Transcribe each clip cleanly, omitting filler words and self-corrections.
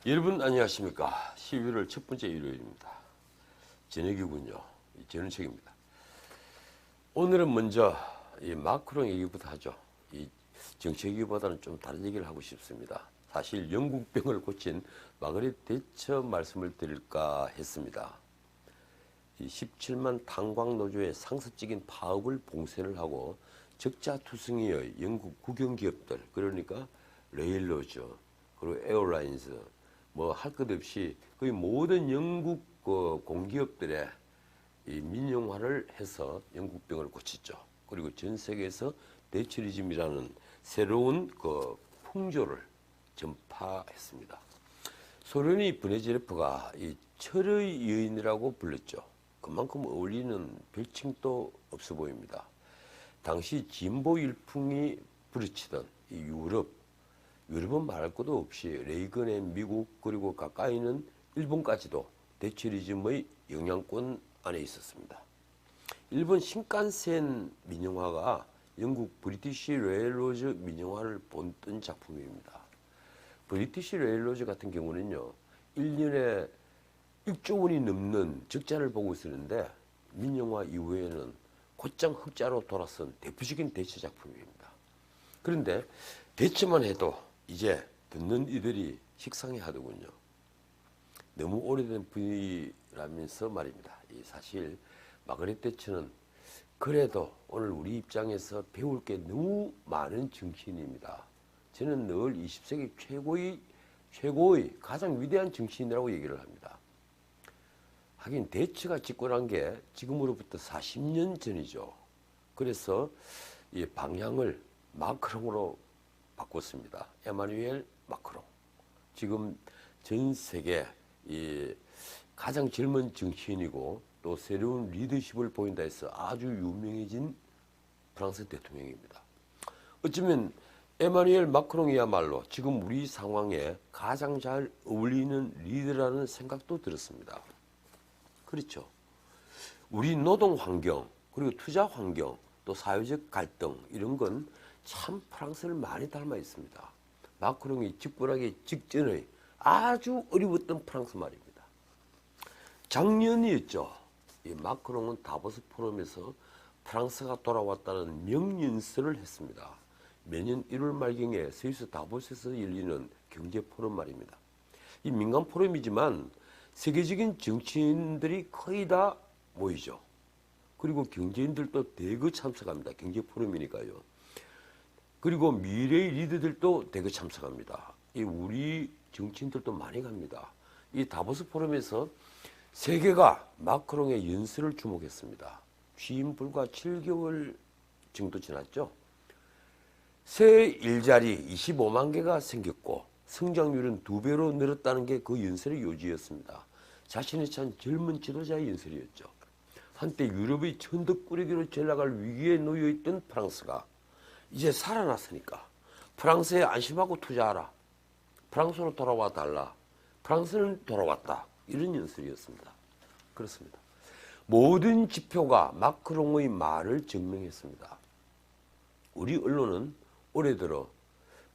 여러분 안녕하십니까. 11월 첫 번째 일요일입니다. 저녁이군요. 저녁책입니다. 오늘은 먼저 이 마크롱 얘기부터 하죠. 이 정치 얘기보다는 좀 다른 얘기를 하고 싶습니다. 사실 영국병을 고친 마거릿 대처 말씀을 드릴까 했습니다. 이 17만 탄광노조의 상습적인 파업을 봉쇄를 하고 적자투성이의 영국 국영기업들, 그러니까 레일로즈 그리고 에어라인즈 뭐 할 것 없이 거의 모든 영국 공기업들의 이 민영화를 해서 영국병을 고쳤죠. 그리고 전 세계에서 대처리즘이라는 새로운 풍조를 전파했습니다. 소련이 브레즈네프가 이 철의 여인이라고 불렀죠. 그만큼 어울리는 별칭도 없어 보입니다. 당시 진보 일풍이 부딪히던 이 유럽은 말할 것도 없이 레이건의 미국 그리고 가까이는 일본까지도 대처리즘의 영향권 안에 있었습니다. 일본 신칸센 민영화가 영국 브리티시 레일로즈 민영화를 본뜬 작품입니다. 브리티시 레일로즈 같은 경우는요, 1년에 1조 원이 넘는 적자를 보고 있었는데 민영화 이후에는 곧장 흑자로 돌아선 대표적인 대처 작품입니다. 그런데 대처만 해도 이제 듣는 이들이 식상해 하더군요. 너무 오래된 분위라면서 말입니다. 사실 마거릿 대처는 그래도 오늘 우리 입장에서 배울 게 너무 많은 정치인입니다. 저는 늘 20세기 최고의 가장 위대한 정치인이라고 얘기를 합니다. 하긴 대처가 집권한 게 지금으로부터 40년 전이죠. 그래서 이 방향을 마크롱으로 바꿨습니다. 에마뉴엘 마크롱. 지금 전 세계 이 가장 젊은 정치인이고 또 새로운 리더십을 보인다 해서 아주 유명해진 프랑스 대통령입니다. 어쩌면 에마뉴엘 마크롱이야말로 지금 우리 상황에 가장 잘 어울리는 리더라는 생각도 들었습니다. 그렇죠. 우리 노동 환경, 그리고 투자 환경, 또 사회적 갈등 이런 건 참 프랑스를 많이 닮아 있습니다. 마크롱이 집권하기 직전의 아주 어려웠던 프랑스 말입니다. 작년이었죠. 이 마크롱은 다보스 포럼에서 프랑스가 돌아왔다는 명연설을 했습니다. 매년 1월 말경에 스위스 다보스에서 열리는 경제 포럼 말입니다. 이 민간 포럼이지만 세계적인 정치인들이 거의 다 모이죠. 그리고 경제인들도 대거 참석합니다. 경제 포럼이니까요. 그리고 미래의 리더들도 대거 참석합니다. 우리 정치인들도 많이 갑니다. 이 다보스 포럼에서 세계가 마크롱의 연설을 주목했습니다. 취임 불과 7개월 정도 지났죠. 새 일자리 25만 개가 생겼고 성장률은 2배로 늘었다는 게 그 연설의 요지였습니다. 자신에 찬 젊은 지도자의 연설이었죠. 한때 유럽의 천덕꾸러기로 전락할 위기에 놓여있던 프랑스가 이제 살아났으니까 프랑스에 안심하고 투자하라. 프랑스로 돌아와 달라. 프랑스는 돌아왔다. 이런 연설이었습니다. 그렇습니다. 모든 지표가 마크롱의 말을 증명했습니다. 우리 언론은 올해 들어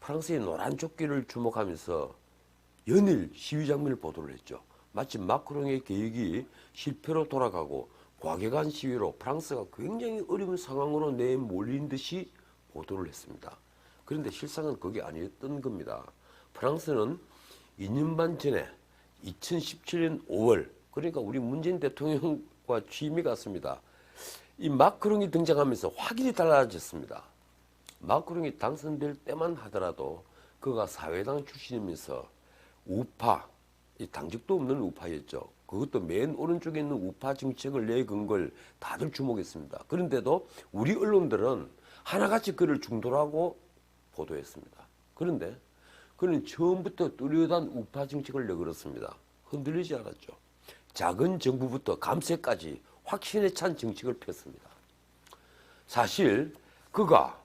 프랑스의 노란 조끼를 주목하면서 연일 시위 장면을 보도를 했죠. 마치 마크롱의 계획이 실패로 돌아가고 과격한 시위로 프랑스가 굉장히 어려운 상황으로 내몰린 듯이 보도를 했습니다. 그런데 실상은 그게 아니었던 겁니다. 프랑스는 2년 반 전에 2017년 5월, 그러니까 우리 문재인 대통령과 취임이 같습니다. 이 마크롱이 등장하면서 확연히 달라졌습니다. 마크롱이 당선될 때만 하더라도 그가 사회당 출신이면서 우파, 이 당적도 없는 우파였죠. 그것도 맨 오른쪽에 있는 우파 정책을 내건 걸 다들 주목했습니다. 그런데도 우리 언론들은 하나같이 그를 중도라고 보도했습니다. 그런데 그는 처음부터 뚜렷한 우파 정책을 내걸었습니다. 흔들리지 않았죠. 작은 정부부터 감세까지 확신에 찬 정책을 폈습니다. 사실 그가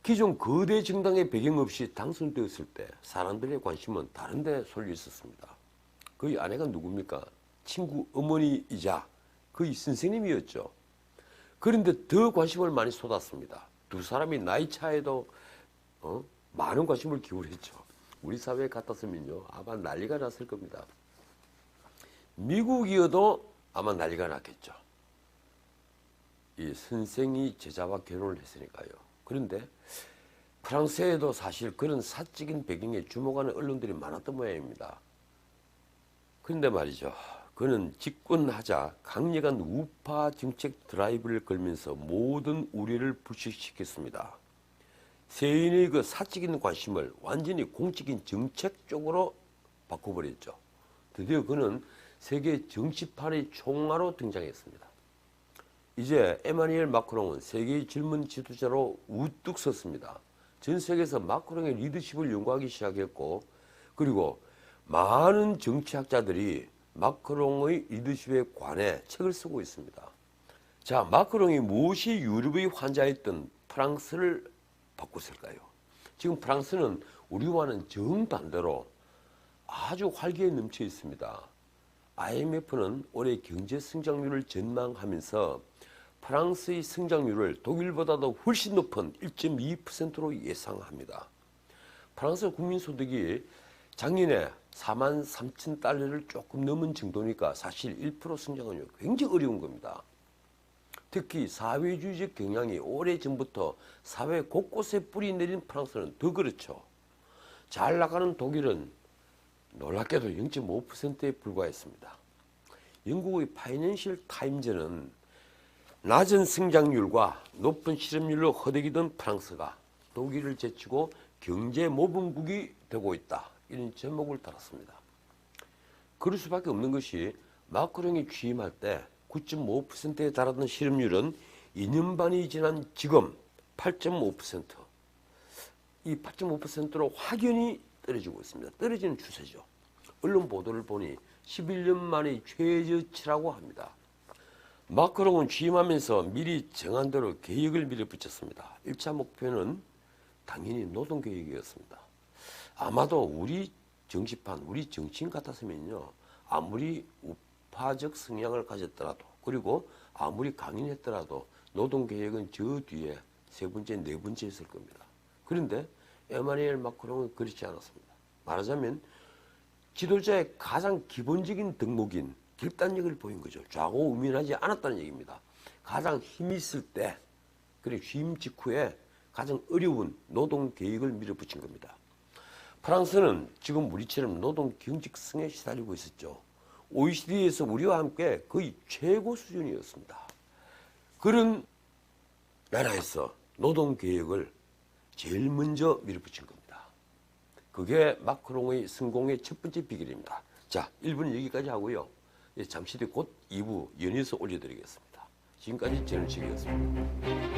기존 거대 정당의 배경 없이 당선되었을 때 사람들의 관심은 다른 데 쏠려 있었습니다. 그의 아내가 누굽니까? 친구 어머니이자 그의 선생님이었죠. 그런데 더 관심을 많이 쏟았습니다. 두 사람이 나이 차에도 많은 관심을 기울였죠. 우리 사회에 같았으면요 아마 난리가 났을 겁니다. 미국이어도 아마 난리가 났겠죠. 이 선생이 제자와 결혼을 했으니까요. 그런데 프랑스에도 사실 그런 사적인 배경에 주목하는 언론들이 많았던 모양입니다. 그런데 말이죠. 그는 집권하자 강력한 우파 정책 드라이브를 걸면서 모든 우려를 불식시켰습니다. 세인의 그 사적인 관심을 완전히 공적인 정책 쪽으로 바꿔버렸죠. 드디어 그는 세계 정치판의 총화로 등장했습니다. 이제 에마뉘엘 마크롱은 세계의 젊은 지도자로 우뚝 섰습니다. 전 세계에서 마크롱의 리더십을 연구하기 시작했고, 그리고 많은 정치학자들이 마크롱의 리더십에 관해 책을 쓰고 있습니다. 자, 마크롱이 무엇이 유럽의 환자였던 프랑스를 바꿨을까요? 지금 프랑스는 우리와는 정반대로 아주 활기에 넘쳐 있습니다. IMF는 올해 경제 성장률을 전망하면서 프랑스의 성장률을 독일보다도 훨씬 높은 1.2%로 예상합니다. 프랑스 국민소득이 작년에 43,000달러를 조금 넘은 정도니까 사실 1% 성장은 굉장히 어려운 겁니다. 특히 사회주의적 경향이 오래전부터 사회 곳곳에 뿌리 내린 프랑스는 더 그렇죠. 잘 나가는 독일은 놀랍게도 0.5%에 불과했습니다. 영국의 파이낸셜 타임즈는 낮은 성장률과 높은 실업률로 허덕이던 프랑스가 독일을 제치고 경제 모범국이 되고 있다. 이런 제목을 달았습니다. 그럴 수밖에 없는 것이 마크롱이 취임할 때 9.5%에 달하던 실업률은 2년 반이 지난 지금 8.5%. 이 8.5%로 확연히 떨어지고 있습니다. 떨어지는 추세죠. 언론 보도를 보니 11년 만의 최저치라고 합니다. 마크롱은 취임하면서 미리 정한 대로 계획을 밀어붙였습니다. 1차 목표는 당연히 노동계획이었습니다. 아마도 우리 정치판, 우리 정치인 같았으면요. 아무리 우파적 성향을 가졌더라도 그리고 아무리 강인했더라도 노동계획은 저 뒤에 세 번째, 네 번째 있을 겁니다. 그런데 에마뉘엘 마크롱은 그렇지 않았습니다. 말하자면 지도자의 가장 기본적인 덕목인 결단력을 보인 거죠. 좌고우면하지 않았다는 얘기입니다. 가장 힘이 있을 때, 그리고 취임 직후에 가장 어려운 노동 계획을 밀어붙인 겁니다. 프랑스는 지금 우리처럼 노동 경직성에 시달리고 있었죠. OECD에서 우리와 함께 거의 최고 수준이었습니다. 그런 나라에서 노동 계획을 제일 먼저 밀어붙인 겁니다. 그게 마크롱의 성공의 첫 번째 비결입니다. 자, 1부는 여기까지 하고요. 잠시 뒤 곧 2부 연이어서 올려드리겠습니다. 지금까지 전우식이었습니다.